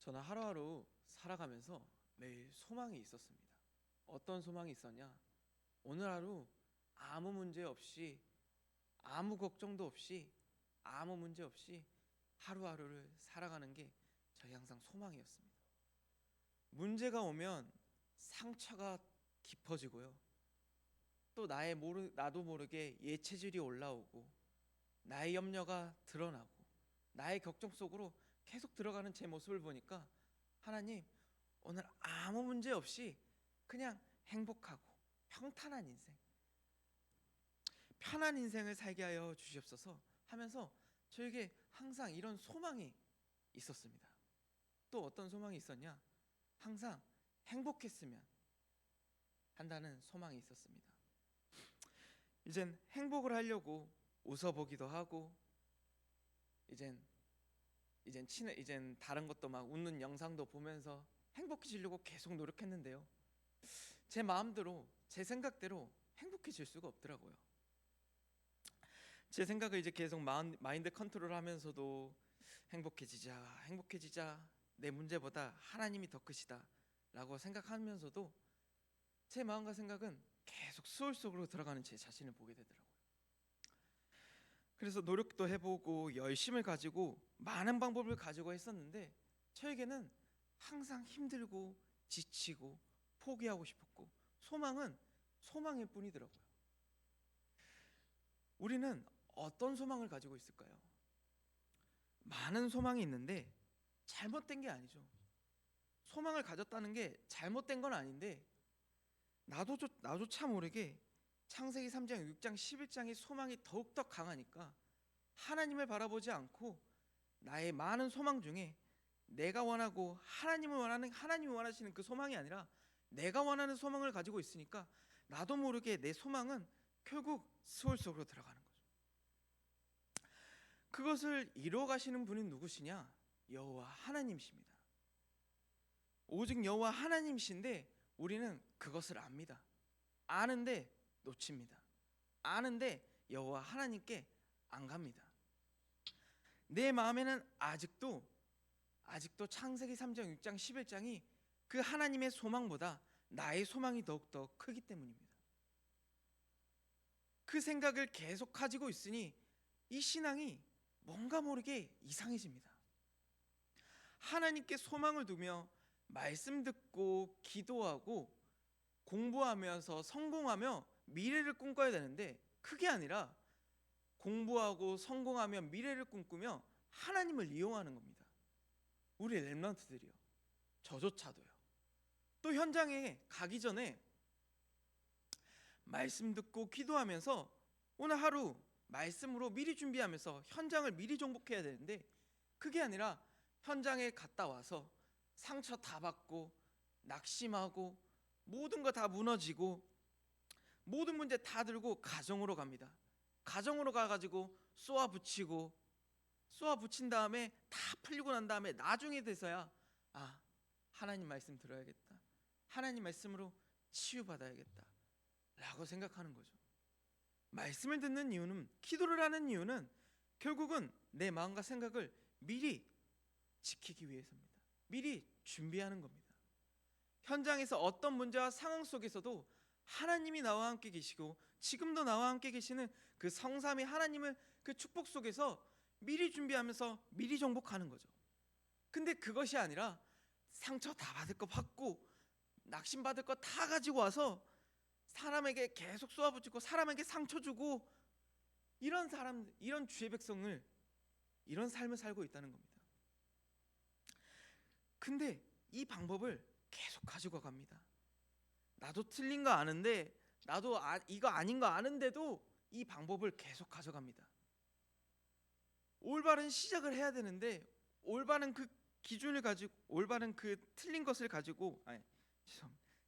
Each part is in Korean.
저는 하루하루 살아가면서 매일 소망이 있었습니다. 어떤 소망이 있었냐? 오늘 하루 아무 문제 없이, 아무 걱정도 없이, 아무 문제 없이 하루하루를 살아가는 게 저희 항상 소망이었습니다. 문제가 오면 상처가 깊어지고요. 또 나도 모르게 예체질이 올라오고 나의 염려가 드러나고 나의 걱정 속으로 계속 들어가는 제 모습을 보니까 하나님, 오늘 아무 문제 없이 그냥 행복하고 평탄한 인생, 편한 인생을 살게 하여 주시옵소서 하면서 저에게 항상 이런 소망이 있었습니다. 또 어떤 소망이 있었냐? 항상 행복했으면 한다는 소망이 있었습니다. 이젠 행복을 하려고 웃어보기도 하고 이젠 이젠 다른 것도 막 웃는 영상도 보면서 행복해지려고 계속 노력했는데요. 제 마음대로 제 생각대로 행복해질 수가 없더라고요. 제 생각을 이제 계속 마인드 컨트롤하면서도 행복해지자, 내 문제보다 하나님이 더 크시다라고 생각하면서도 제 마음과 생각은 계속 수월 속으로 들어가는 제 자신을 보게 되더라고요. 그래서 노력도 해보고 열심을 가지고 많은 방법을 가지고 했었는데 저에게는 항상 힘들고 지치고 포기하고 싶었고 소망은 소망일 뿐이더라고요. 우리는 어떤 소망을 가지고 있을까요? 많은 소망이 있는데 잘못된 게 아니죠. 소망을 가졌다는 게 잘못된 건 아닌데 나조차 모르게 창세기 3장, 6장, 11장의 소망이 더욱더 강하니까 하나님을 바라보지 않고 나의 많은 소망 중에 내가 원하고 하나님이 원하시는 그 소망이 아니라 내가 원하는 소망을 가지고 있으니까 나도 모르게 내 소망은 결국 수월 속으로 들어가는 거죠. 그것을 이루어 가시는 분이 누구시냐? 여호와 하나님이십니다. 오직 여호와 하나님이신데 우리는 그것을 압니다. 아는데 놓칩니다. 아는데 여호와 하나님께 안 갑니다. 내 마음에는 아직도 창세기 3장, 6장, 11장이 그 하나님의 소망보다 나의 소망이 더욱더 크기 때문입니다. 그 생각을 계속 가지고 있으니 이 신앙이 뭔가 모르게 이상해집니다. 하나님께 소망을 두며 말씀 듣고 기도하고 공부하면서 성공하며 미래를 꿈꿔야 되는데 그게 아니라 공부하고 성공하며 미래를 꿈꾸며 하나님을 이용하는 겁니다. 우리 렘넌트들이요. 저조차도요. 또 현장에 가기 전에 말씀 듣고 기도하면서 오늘 하루 말씀으로 미리 준비하면서 현장을 미리 정복해야 되는데 그게 아니라 현장에 갔다 와서 상처 다 받고 낙심하고 모든 거 다 무너지고 모든 문제 다 들고 가정으로 갑니다. 가정으로 가가지고 쏘아 붙인 다음에 다 풀리고 난 다음에 나중에 돼서야 하나님 말씀 들어야겠다. 하나님 말씀으로 치유받아야겠다 라고 생각하는 거죠. 말씀을 듣는 이유는 기도를 하는 이유는 결국은 내 마음과 생각을 미리 지키기 위해서입니다. 미리 준비하는 겁니다. 현장에서 어떤 문제와 상황 속에서도 하나님이 나와 함께 계시고 지금도 나와 함께 계시는 그 성삼위 하나님을 그 축복 속에서 미리 준비하면서 미리 정복하는 거죠. 근데 그것이 아니라 상처 다 받을 거 받고 낙심 받을 거 다 가지고 와서 사람에게 계속 쏘아붙이고 사람에게 상처 주고 이런 주의 백성을 이런 삶을 살고 있다는 겁니다. 근데 이 방법을 계속 가지고 갑니다. 나도 틀린 거 아는데 나도 이거 아닌 거 아는데도 이 방법을 계속 가져갑니다. 올바른 시작을 해야 되는데 올바른 그 기준을 가지고 올바른 그 틀린 것을 가지고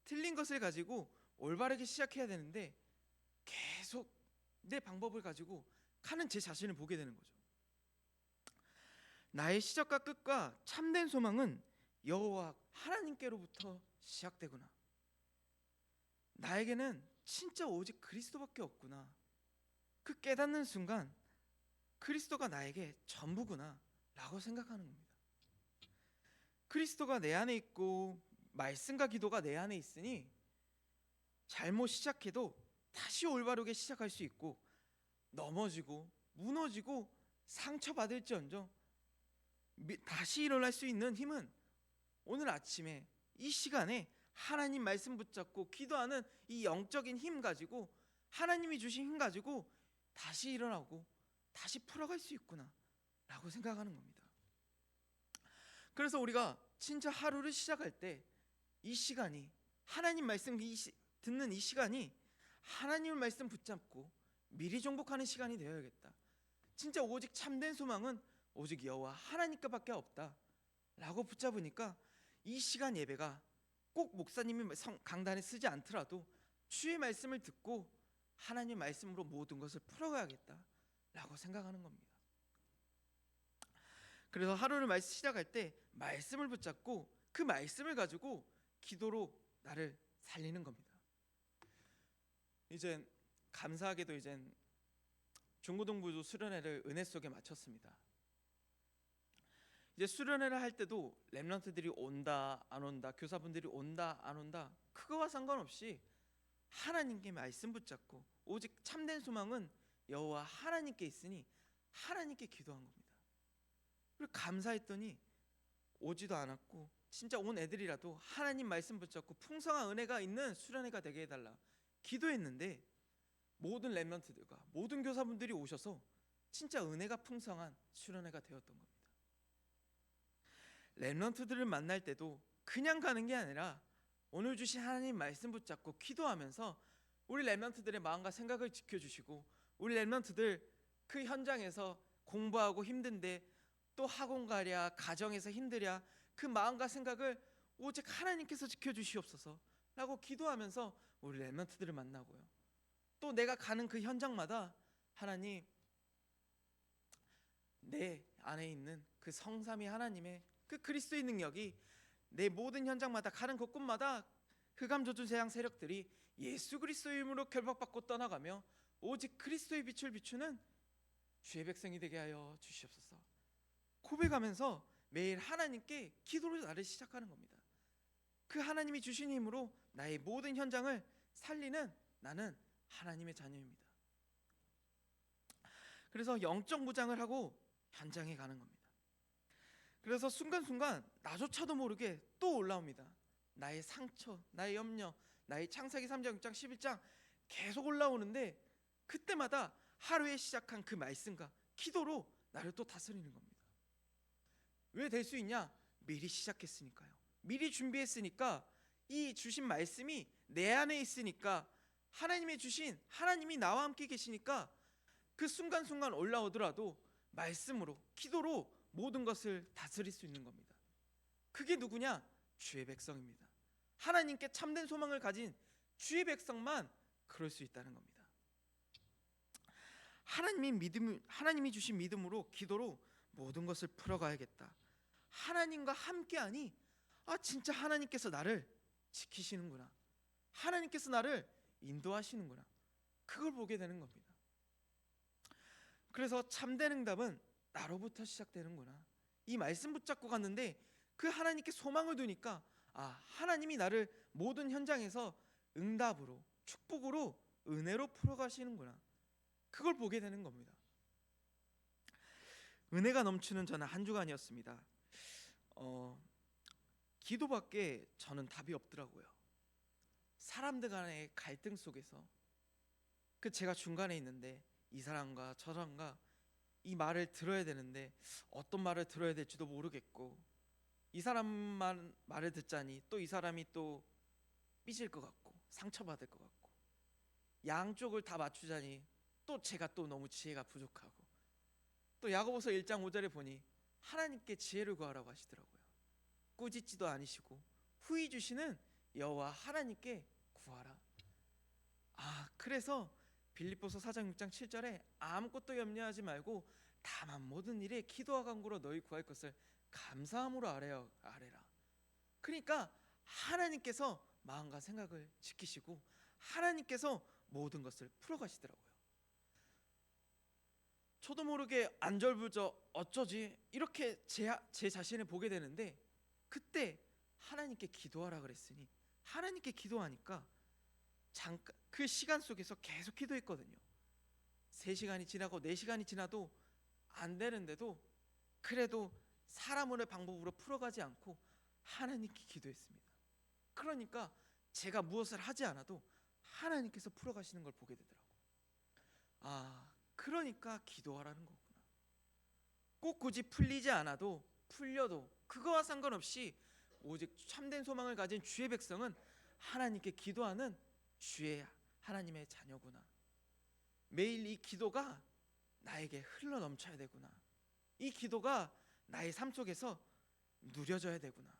틀린 것을 가지고 올바르게 시작해야 되는데 계속 내 방법을 가지고 가는 제 자신을 보게 되는 거죠. 나의 시작과 끝과 참된 소망은 여호와 하나님께로부터 시작되구나. 나에게는 진짜 오직 그리스도밖에 없구나. 그 깨닫는 순간 그리스도가 나에게 전부구나 라고 생각하는 겁니다. 그리스도가 내 안에 있고 말씀과 기도가 내 안에 있으니 잘못 시작해도 다시 올바르게 시작할 수 있고, 넘어지고 무너지고 상처받을지언정 다시 일어날 수 있는 힘은 오늘 아침에 이 시간에 하나님 말씀 붙잡고 기도하는 이 영적인 힘 가지고, 하나님이 주신 힘 가지고 다시 일어나고 다시 풀어갈 수 있구나 라고 생각하는 겁니다. 그래서 우리가 진짜 하루를 시작할 때 이 시간이, 하나님 말씀 듣는 이 시간이 하나님의 말씀 붙잡고 미리 정복하는 시간이 되어야겠다. 진짜 오직 참된 소망은 오직 여호와 하나님께밖에 없다 라고 붙잡으니까 이 시간 예배가 꼭 목사님이 강단에 쓰지 않더라도 주의 말씀을 듣고 하나님의 말씀으로 모든 것을 풀어가야겠다 라고 생각하는 겁니다. 그래서 하루를 시작할 때 말씀을 붙잡고 그 말씀을 가지고 기도로 나를 살리는 겁니다. 이제 감사하게도 이제 중고등부도 수련회를 은혜 속에 마쳤습니다. 이제 수련회를 할 때도 렘넌트들이 온다 안 온다, 교사분들이 온다 안 온다, 그거와 상관없이 하나님께 말씀 붙잡고 오직 참된 소망은 여호와 하나님께 있으니 하나님께 기도한 겁니다. 그리고 감사했더니 오지도 않았고, 진짜 온 애들이라도 하나님 말씀 붙잡고 풍성한 은혜가 있는 수련회가 되게 해달라 기도했는데, 모든 렘넌트들과 모든 교사분들이 오셔서 진짜 은혜가 풍성한 수련회가 되었던 겁니다. 렘넌트들을 만날 때도 그냥 가는 게 아니라 오늘 주신 하나님 말씀 붙잡고 기도하면서 우리 렘넌트들의 마음과 생각을 지켜주시고, 우리 렘넌트들 그 현장에서 공부하고 힘든데 또 학원 가랴 가정에서 힘들랴 그 마음과 생각을 오직 하나님께서 지켜주시옵소서 라고 기도하면서 우리 렘넌트들을 만나고요. 또 내가 가는 그 현장마다 하나님, 내 안에 있는 그 성삼위 하나님의 그 그리스도의 능력이 내 모든 현장마다 가는 곳곳마다 흑암저주 재앙 세력들이 예수 그리스도의 이름으로 결박받고 떠나가며 오직 그리스도의 빛을 비추는 주의 백성이 되게 하여 주시옵소서 고백하면서 매일 하나님께 기도로 나를 시작하는 겁니다. 그 하나님이 주신 힘으로 나의 모든 현장을 살리는 나는 하나님의 자녀입니다. 그래서 영적 무장을 하고 현장에 가는 겁니다. 그래서 순간순간 나조차도 모르게 또 올라옵니다. 나의 상처, 나의 염려, 나의 창세기 3장, 6장, 11장 계속 올라오는데, 그때마다 하루에 시작한 그 말씀과 기도로 나를 또 다스리는 겁니다. 왜 될 수 있냐? 미리 시작했으니까요. 미리 준비했으니까, 이 주신 말씀이 내 안에 있으니까, 하나님의 주신 하나님이 나와 함께 계시니까 그 순간순간 올라오더라도 말씀으로, 기도로 모든 것을 다스릴 수 있는 겁니다. 그게 누구냐? 주의 백성입니다. 하나님께 참된 소망을 가진 주의 백성만 그럴 수 있다는 겁니다. 하나님이 주신 믿음으로, 기도로 모든 것을 풀어가야겠다. 하나님과 함께하니 진짜 하나님께서 나를 지키시는구나, 하나님께서 나를 인도하시는구나, 그걸 보게 되는 겁니다. 그래서 참된 응답은 나로부터 시작되는구나, 이 말씀 붙잡고 갔는데 그 하나님께 소망을 두니까 하나님이 나를 모든 현장에서 응답으로, 축복으로, 은혜로 풀어가시는구나, 그걸 보게 되는 겁니다. 은혜가 넘치는 저는 한 주간이었습니다. 기도밖에 저는 답이 없더라고요. 사람들 간의 갈등 속에서 제가 중간에 있는데 이 사람과 저 사람과 이 말을 들어야 되는데 어떤 말을 들어야 될지도 모르겠고, 이 사람만 말을 듣자니 또 이 사람이 또 삐질 것 같고 상처받을 것 같고, 양쪽을 다 맞추자니 또 제가 또 너무 지혜가 부족하고, 또 야고보서 1장 5절에 보니 하나님께 지혜를 구하라고 하시더라고요. 꾸짖지도 아니시고 후히 주시는 여호와 하나님께 구하라. 그래서 빌립보서 4장 6장 7절에 아무것도 염려하지 말고 다만 모든 일에 기도와 간구로 너희 구할 것을 감사함으로 아뢰라. 그러니까 하나님께서 마음과 생각을 지키시고 하나님께서 모든 것을 풀어가시더라고요. 저도 모르게 안절부절 어쩌지 이렇게 제 자신을 보게 되는데, 그때 하나님께 기도하라 그랬으니 하나님께 기도하니까 잠깐 그 시간 속에서 계속 기도했거든요. 3시간이 지나고 4시간이 지나도 안 되는데도 그래도 사람의 방법으로 풀어가지 않고 하나님께 기도했습니다. 그러니까 제가 무엇을 하지 않아도 하나님께서 풀어가시는 걸 보게 되더라고요. 그러니까 기도하라는 거구나. 꼭 굳이 풀리지 않아도 풀려도 그거와 상관없이 오직 참된 소망을 가진 주의 백성은 하나님께 기도하는 주의 하나님의 자녀구나. 매일 이 기도가 나에게 흘러 넘쳐야 되구나. 이 기도가 나의 삶 속에서 누려져야 되구나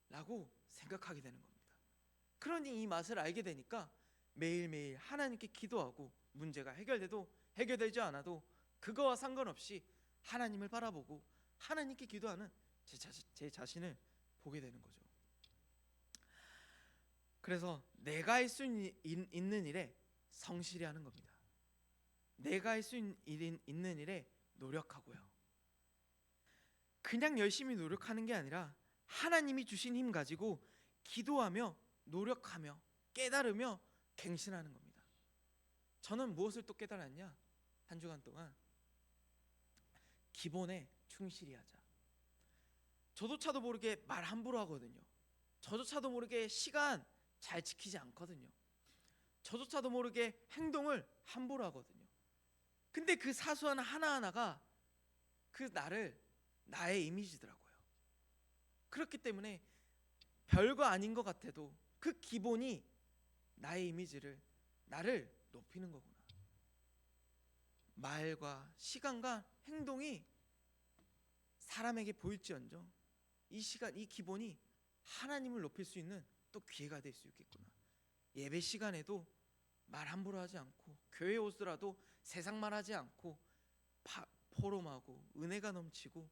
라고 생각하게 되는 겁니다. 그러니 이 맛을 알게 되니까 매일매일 하나님께 기도하고 문제가 해결돼도 해결되지 않아도 그거와 상관없이 하나님을 바라보고 하나님께 기도하는 제 자신을 보게 되는 거죠. 그래서 내가 할 수 있는 일에 성실히 하는 겁니다. 내가 할 수 있는 일에 노력하고요. 그냥 열심히 노력하는 게 아니라 하나님이 주신 힘 가지고 기도하며 노력하며 깨달으며 갱신하는 겁니다. 저는 무엇을 또 깨달았냐? 한 주간 동안 기본에 충실히 하자. 저조차도 모르게 말 함부로 하거든요. 저조차도 모르게 시간 잘 지키지 않거든요. 저조차도 모르게 행동을 함부로 하거든요. 근데 그 사소한 하나하나가 그 나의 이미지더라고요. 그렇기 때문에 별거 아닌 것 같아도 그 기본이 나의 이미지를 나를 높이는 거구나. 말과 시간과 행동이 사람에게 보일지언정 이 기본이 하나님을 높일 수 있는 또 기회가 될 수 있겠구나. 예배 시간에도 말 함부로 하지 않고 교회 오더라도 세상 말하지 않고 포럼하고 은혜가 넘치고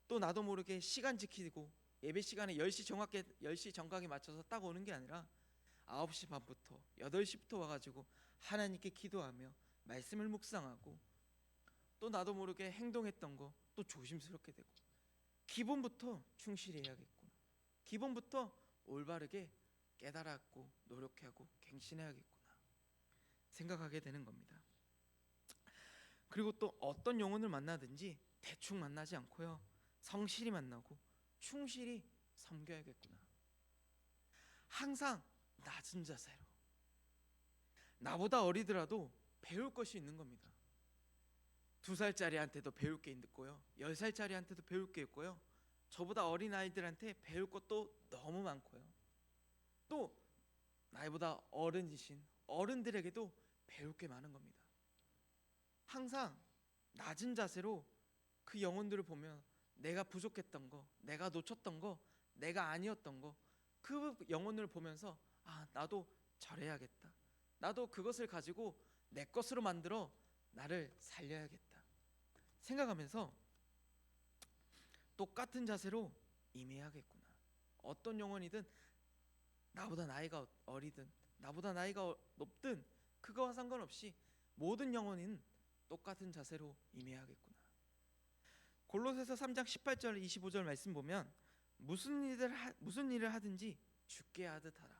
또 나도 모르게 시간 지키고 예배 시간에 10시 정각에 맞춰서 딱 오는 게 아니라 9시 반부터 8시부터 와가지고 하나님께 기도하며 말씀을 묵상하고 또 나도 모르게 행동했던 거 또 조심스럽게 되고 기본부터 충실히 해야겠구나. 기본부터 올바르게 깨달았고 노력하고 갱신해야겠구나 생각하게 되는 겁니다. 그리고 또 어떤 영혼을 만나든지 대충 만나지 않고요. 성실히 만나고 충실히 섬겨야겠구나. 항상 낮은 자세로 나보다 어리더라도 배울 것이 있는 겁니다. 2살짜리한테도 배울 게 있고요. 10살짜리한테도 배울 게 있고요. 저보다 어린 아이들한테 배울 것도 너무 많고요. 또 나이보다 어른이신 어른들에게도 배울 게 많은 겁니다. 항상 낮은 자세로 그 영혼들을 보면 내가 부족했던 거, 내가 놓쳤던 거, 내가 아니었던 거, 그 영혼을 보면서 나도 잘해야겠다. 나도 그것을 가지고 내 것으로 만들어 나를 살려야겠다 생각하면서 똑같은 자세로 임해야겠구나. 어떤 영혼이든 나보다 나이가 어리든 나보다 나이가 높든 그거와 상관없이 모든 영혼은 똑같은 자세로 임해야겠구나. 골로새서 3장 18절 25절 말씀 보면 무슨 일을 하든지 주께 하듯 하라.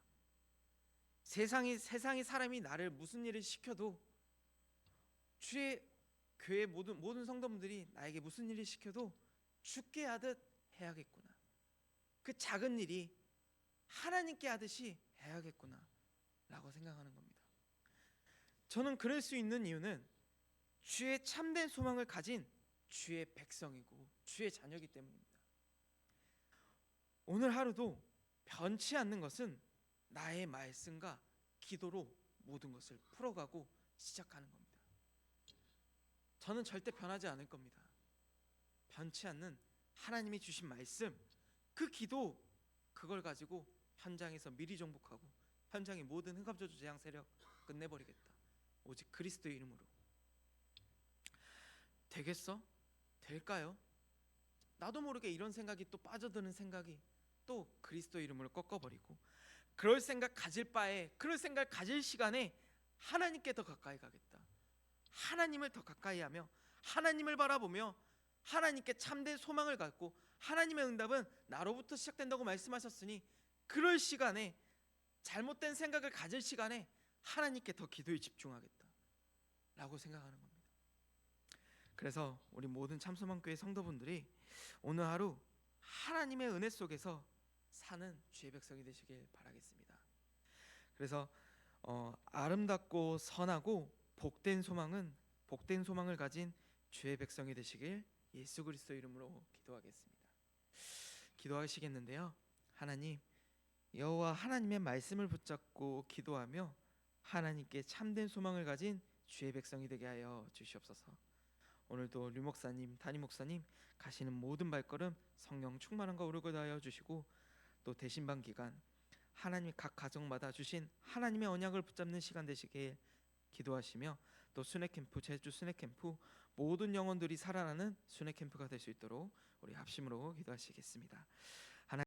세상이 사람이 나를 무슨 일을 시켜도 주의 교회 모든 성도분들이 나에게 무슨 일을 시켜도 주께 하듯 해야겠구나. 그 작은 일이 하나님께 하듯이 해야겠구나 라고 생각하는 겁니다. 저는 그럴 수 있는 이유는 주의 참된 소망을 가진 주의 백성이고 주의 자녀이기 때문입니다. 오늘 하루도 변치 않는 것은 나의 말씀과 기도로 모든 것을 풀어가고 시작하는 겁니다. 저는 절대 변하지 않을 겁니다. 변치 않는 하나님이 주신 말씀, 그 기도, 그걸 가지고 현장에서 미리 정복하고 현장의 모든 흑암저주 재앙 세력 끝내버리겠다. 오직 그리스도의 이름으로. 되겠어? 될까요? 나도 모르게 이런 생각이 또 빠져드는 생각이 또 그리스도 이름으로 꺾어버리고 그럴 생각 가질 바에 그럴 생각 가질 시간에 하나님께 더 가까이 가겠다. 하나님을 더 가까이 하며 하나님을 바라보며 하나님께 참된 소망을 갖고 하나님의 응답은 나로부터 시작된다고 말씀하셨으니 그럴 시간에, 잘못된 생각을 가질 시간에 하나님께 더 기도에 집중하겠다라고 생각하는 겁니다. 그래서 우리 모든 참소망교회 성도분들이 오늘 하루 하나님의 은혜 속에서 사는 주의 백성이 되시길 바라겠습니다. 그래서 아름답고 선하고 복된 소망을 가진 주의 백성이 되시길 예수 그리스도 이름으로 기도하겠습니다. 기도하시겠는데요. 하나님, 여호와 하나님의 말씀을 붙잡고 기도하며 하나님께 참된 소망을 가진 주의 백성이 되게 하여 주시옵소서. 오늘도 류 목사님, 담임 목사님 가시는 모든 발걸음 성령 충만함과 오르게 하여 주시고, 또 대신방 기간 하나님 각 가정마다 주신 하나님의 언약을 붙잡는 시간 되시길 기도하시며, 또 순회캠프, 제주 순회캠프 모든 영혼들이 살아나는 순회캠프가 될 수 있도록 우리 합심으로 기도하시겠습니다.